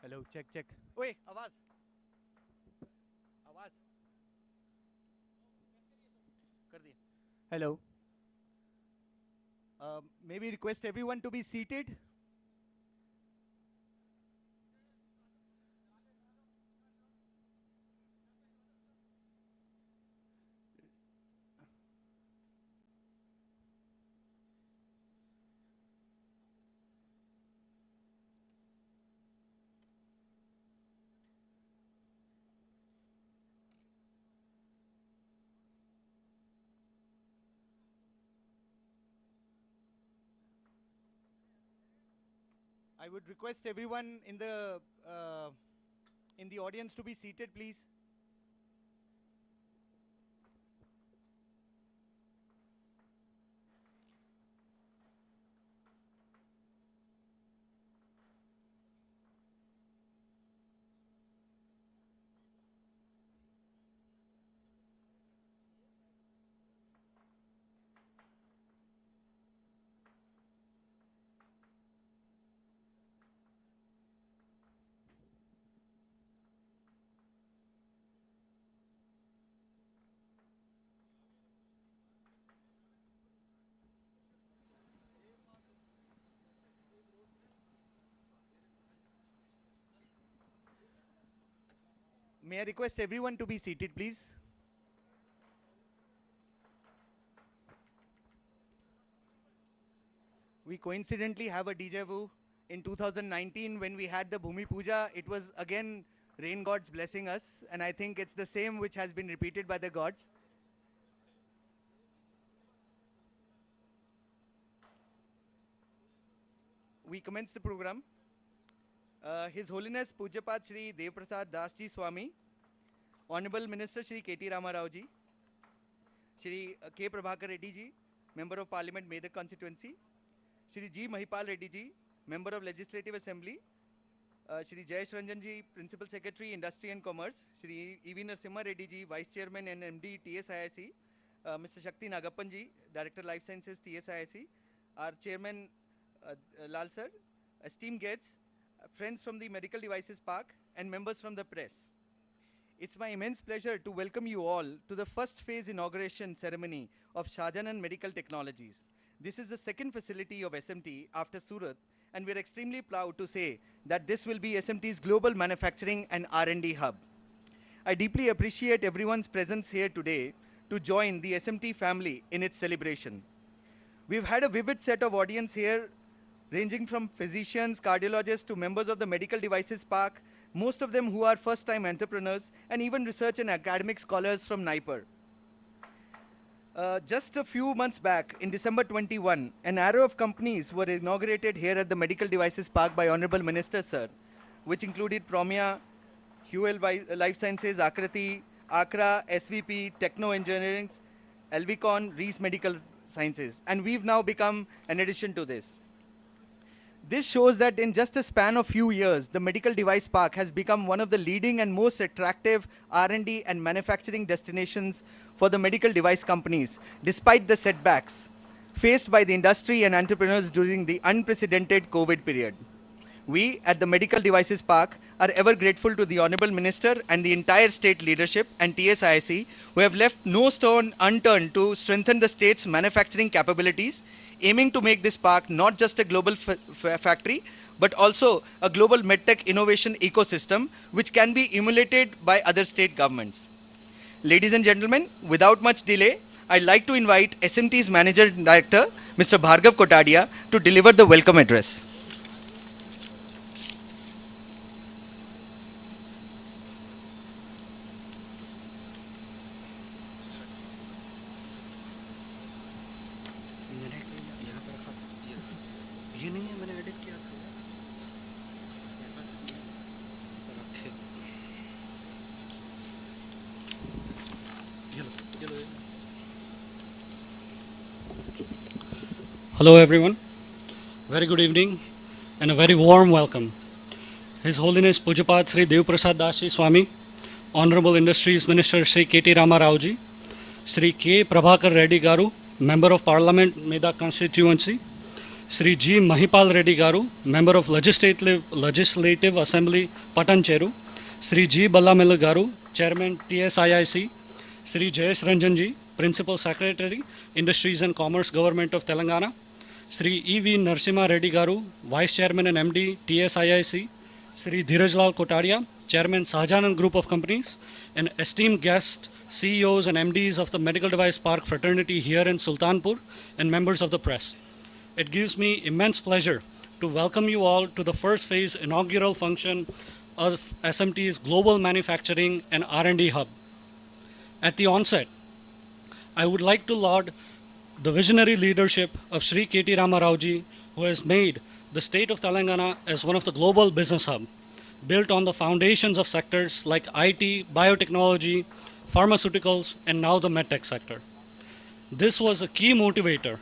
Hello check check ओए आवाज आवाज कर दी hello may be request everyone to be seated I would request everyone in the audience to be seated please. May I request everyone to be seated please. We coincidentally have a deja vu. In 2019 when we had the Bhumi Puja, it was again rain gods blessing us, and I think it's the same which has been repeated by the gods. We commence the program. His Holiness Pujapat Shri Dev Prasad Das Ji Swami, Honorable Minister Shri K.T. Rama Rao Ji, Shri K. Prabhakar Reddy Ji, Member of Parliament Medak Constituency, Shri G. Mahipal Reddy Ji, Member of Legislative Assembly, Shri Jayesh Ranjan Ji, Principal Secretary Industry and Commerce, Shri E.V. Narasimha Reddy Ji, Vice Chairman and MD TSIIC, Mr. Shakti Nagappan Ji, Director Life Sciences TSIIC, our Chairman Lal Sir, esteemed guests, friends from the Medical Devices Park, and members from the press. It's my immense pleasure to welcome you all to the first phase inauguration ceremony of Shahjahan Medical Technologies. This is the second facility of SMT after Surat, and we're extremely proud to say that this will be SMT's global manufacturing and R&D hub. I deeply appreciate everyone's presence here today to join the SMT family in its celebration. We've had a vivid set of audience here, ranging from physicians, cardiologists to members of the Medical Devices Park, most of them who are first-time entrepreneurs, and even research and academic scholars from NIPER. Just a few months back, in December 21, an array of companies were inaugurated here at the Medical Devices Park by Honorable Minister Sir, which included Promia, HUL Life Sciences, Akrati, Akra, SVP, Techno Engineering, Elvicon, Reese Medical Sciences, and we've now become an addition to this. This shows that in just a span of few years, the Medical Device Park has become one of the leading and most attractive R&D and manufacturing destinations for the medical device companies, despite the setbacks faced by the industry and entrepreneurs during the unprecedented COVID period. We at the Medical Devices Park are ever grateful to the Honorable Minister and the entire state leadership and TSIC who have left no stone unturned to strengthen the state's manufacturing capabilities, aiming to make this park not just a global factory, but also a global medtech innovation ecosystem which can be emulated by other state governments. Ladies and gentlemen, without much delay, I'd like to invite SMT's Manager Director, Mr. Bhargav Kotadia, to deliver the welcome address. Hello everyone, very good evening and a very warm welcome. His Holiness Pujapat Sri Dev Prasad Das Ji Swami, Honorable Industries Minister Sri K.T. Rama Rao Ji, Sri K. Prabhakar Reddy Garu, Member of Parliament Medak Constituency, Sri G. Mahipal Reddy Garu, Member of Legislative Assembly, Patancheru, Sri G. Ballamilla Garu, Chairman TSIIC, Sri Jayesh Ranjanji, Principal Secretary, Industries and Commerce Government of Telangana, Sri E.V. Narasimha Reddy Garu, Vice Chairman and MD, TSIIC, Sri Dheerajlal Kotaria, Chairman Sahajanand Group of Companies, and esteemed guests, CEOs and MDs of the Medical Device Park fraternity here in Sultanpur, and members of the press. It gives me immense pleasure to welcome you all to the first phase inaugural function of SMT's Global Manufacturing and R&D Hub. At the onset, I would like to laud the visionary leadership of Sri K.T. Rama Rao ji, who has made the state of Telangana as one of the global business hub, built on the foundations of sectors like IT, biotechnology, pharmaceuticals, and now the medtech sector. This was a key motivator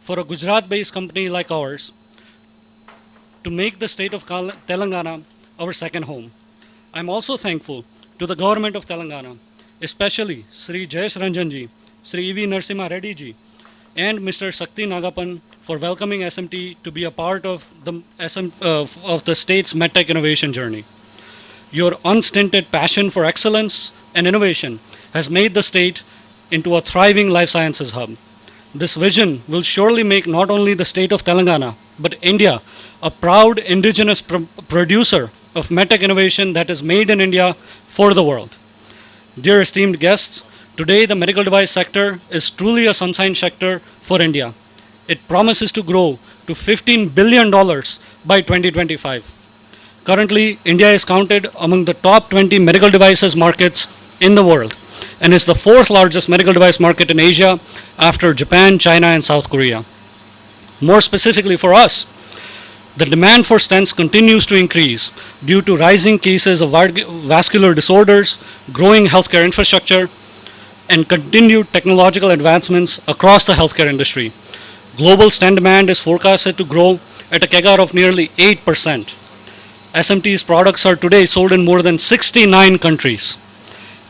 for a Gujarat-based company like ours to make the state of Telangana our second home. I'm also thankful to the government of Telangana, especially Sri Jayesh Ranjanji, Sri E.V. Narasimha Reddy ji, and Mr. Sakti Nagapan for welcoming SMT to be a part of the state's medtech innovation journey. Your unstinted passion for excellence and innovation has made the state into a thriving life sciences hub. This vision will surely make not only the state of Telangana, but India a proud indigenous producer of medtech innovation that is made in India for the world. Dear esteemed guests, today the medical device sector is truly a sunshine sector for India. It promises to grow to $15 billion by 2025. Currently, India is counted among the top 20 medical devices markets in the world and is the fourth largest medical device market in Asia after Japan, China, and South Korea. More specifically for us, the demand for stents continues to increase due to rising cases of vascular disorders, growing healthcare infrastructure, and continued technological advancements across the healthcare industry. Global stent demand is forecasted to grow at a CAGR of nearly 8%. SMT's products are today sold in more than 69 countries.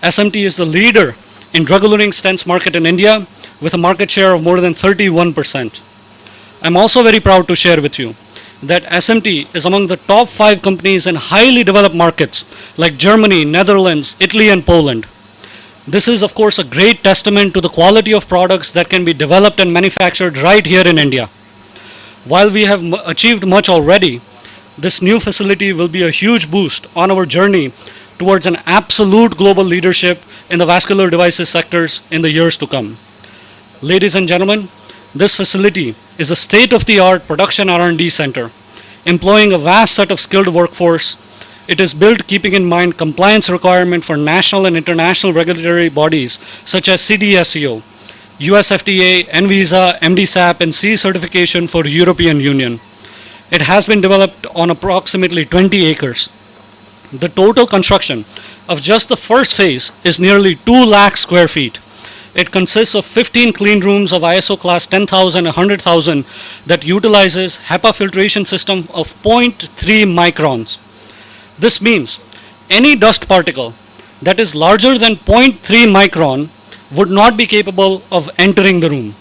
SMT is the leader in drug-eluting stents market in India with a market share of more than 31%. I'm also very proud to share with you that SMT is among the top 5 companies in highly developed markets like Germany, Netherlands, Italy, and Poland. This is, of course, a great testament to the quality of products that can be developed and manufactured right here in India. While we have achieved much already, this new facility will be a huge boost on our journey towards an absolute global leadership in the vascular devices sectors in the years to come. Ladies and gentlemen, this facility is a state-of-the-art production R&D center, employing a vast set of skilled workforce. It is built keeping in mind compliance requirement for national and international regulatory bodies such as CDSCO, US FDA, NVISA, MDSAP, and CE certification for European Union. It has been developed on approximately 20 acres. The total construction of just the first phase is nearly 2 lakh square feet. It consists of 15 clean rooms of ISO class 10,000 and 100,000 that utilizes HEPA filtration system of 0.3 microns. This means any dust particle that is larger than 0.3 micron would not be capable of entering the room.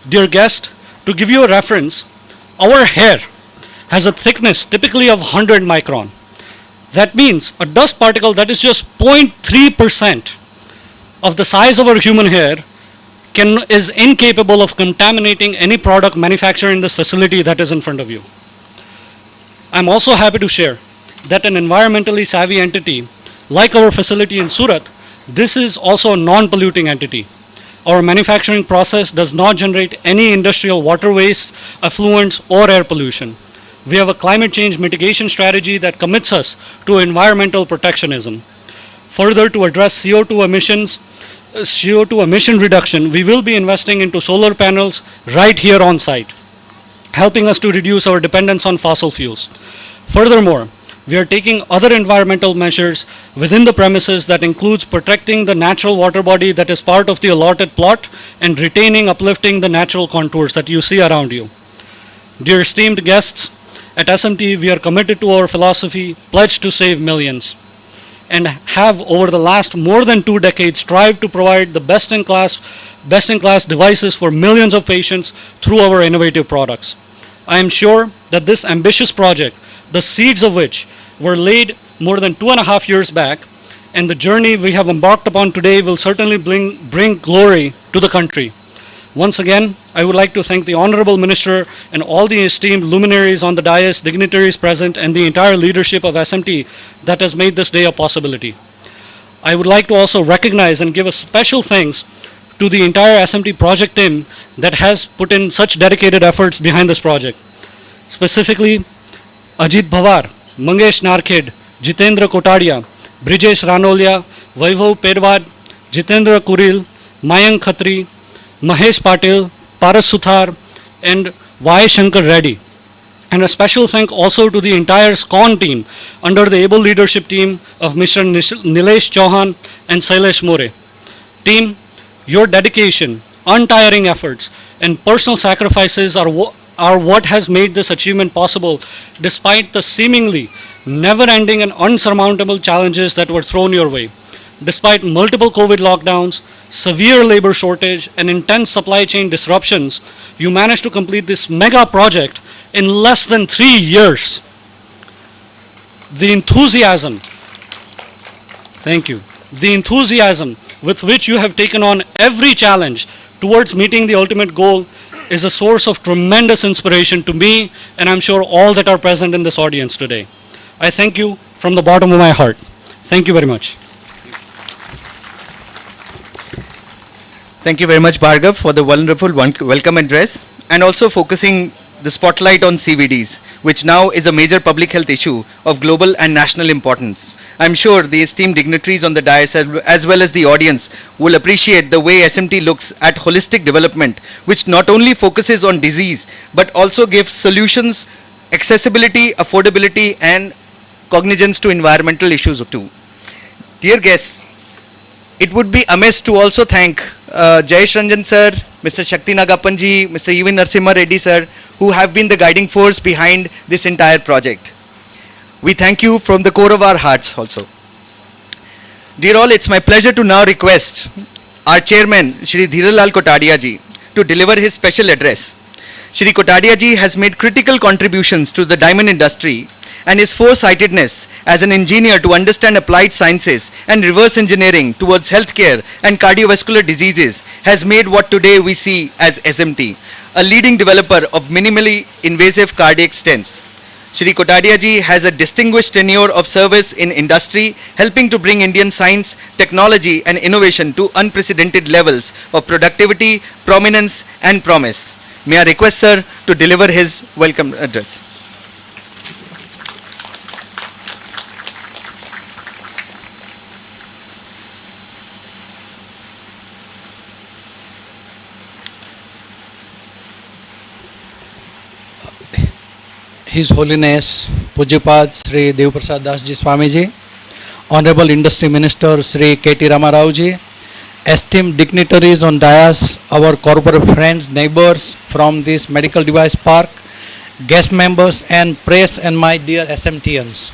Dear guest, to give you a reference, our hair has a thickness typically of 100 micron. That means a dust particle that is just 0.3% of the size of our human hair is incapable of contaminating any product manufactured in this facility that is in front of you. I'm also happy to share that an environmentally savvy entity like our facility in Surat, this is also a non-polluting entity. Our manufacturing process does not generate any industrial water waste, effluents, or air pollution. We have a climate change mitigation strategy that commits us to environmental protectionism. Further, to address CO2 emission reduction, we will be investing into solar panels right here on site, helping us to reduce our dependence on fossil fuels. Furthermore, we are taking other environmental measures within the premises that includes protecting the natural water body that is part of the allotted plot and uplifting the natural contours that you see around you. Dear esteemed guests, at SMT we are committed to our philosophy, pledged to save millions, and have over the last more than 2 decades strived to provide the best-in-class devices for millions of patients through our innovative products. I am sure that this ambitious project, the seeds of which were laid more than 2.5 years back, and the journey we have embarked upon today will certainly bring glory to the country. Once again, I would like to thank the Honorable Minister and all the esteemed luminaries on the dais, dignitaries present, and the entire leadership of SMT that has made this day a possibility. I would like to also recognize and give a special thanks to the entire SMT project team that has put in such dedicated efforts behind this project. Specifically, Ajit Bhavar, Mangesh Narkhed, Jitendra Kotadia, Brijesh Ranolia, Vaibhav Pedwad, Jitendra Kuril, Mayank Khatri, Mahesh Patil, Paras Suthar, and Y. Shankar Reddy. And a special thank also to the entire SCON team under the able leadership team of Mr. Nilesh Chauhan and Sailesh More. Team, your dedication, untiring efforts, and personal sacrifices are what has made this achievement possible despite the seemingly never-ending and unsurmountable challenges that were thrown your way. Despite multiple COVID lockdowns, severe labor shortage, and intense supply chain disruptions, you managed to complete this mega project in less than 3 years. The enthusiasm, thank you, the enthusiasm with which you have taken on every challenge towards meeting the ultimate goal is a source of tremendous inspiration to me, and I'm sure all that are present in this audience today. I thank you from the bottom of my heart. Thank you very much. Thank you very much, Bhargav, for the wonderful welcome address and also focusing the spotlight on CVDs, which now is a major public health issue of global and national importance. I'm sure the esteemed dignitaries on the dais as well as the audience will appreciate the way SMT looks at holistic development, which not only focuses on disease but also gives solutions, accessibility, affordability, and cognizance to environmental issues too. Dear guests, it would be amiss to also thank Jayesh Ranjan sir, Mr. Shakti Nagappanji, Mr. E.V. Narasimha Reddy sir, who have been the guiding force behind this entire project. We thank you from the core of our hearts also. Dear all, it's my pleasure to now request our chairman, Shri Dhiralal Kotadia ji, to deliver his special address. Shri Kotadia ji has made critical contributions to the diamond industry, and his foresightedness as an engineer to understand applied sciences and reverse engineering towards healthcare and cardiovascular diseases has made what today we see as SMT, a leading developer of minimally invasive cardiac stents. Shri Kotadia ji has a distinguished tenure of service in industry, helping to bring Indian science, technology and innovation to unprecedented levels of productivity, prominence and promise. May I request sir to deliver his welcome address. His Holiness Pujyapat Sri Devaprasad Das Ji Swami Ji, Honorable Industry Minister Sri K.T. Rama Rao Ji, esteemed dignitaries on dais, our corporate friends, neighbors from this medical device park, guest members and press, and my dear SMTians.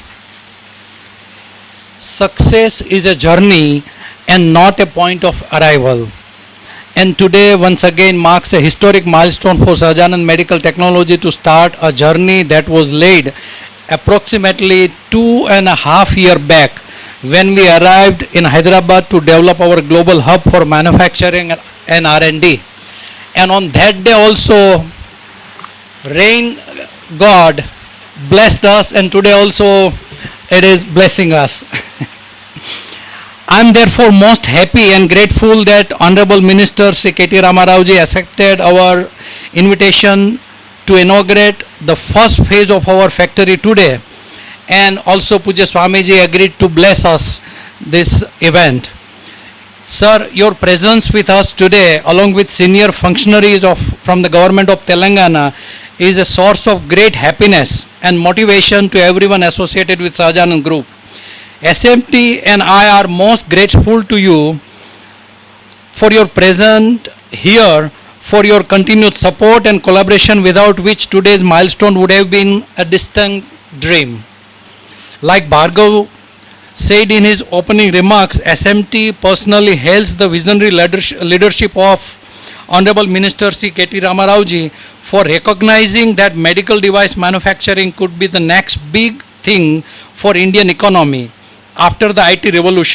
Success is a journey and not a point of arrival. And today once again marks a historic milestone for Sahajanand Medical Technology to start a journey that was laid approximately 2.5 years back when we arrived in Hyderabad to develop our global hub for manufacturing and R&D. And on that day also, rain God blessed us, and today also it is blessing us. I am therefore most happy and grateful that Honorable Minister Sri K.T. Rama Rao ji accepted our invitation to inaugurate the first phase of our factory today, and also Pujya Swami ji agreed to bless us this event. Sir, your presence with us today along with senior functionaries from the government of Telangana is a source of great happiness and motivation to everyone associated with Sahajanand Group. SMT and I are most grateful to you for your presence here, for your continued support and collaboration, without which today's milestone would have been a distant dream. Like Bhargav said in his opening remarks, SMT personally hails the visionary leadership of Honorable Minister Sri K.T. Rama Rao ji for recognizing that medical device manufacturing could be the next big thing for Indian economy after the IT revolution.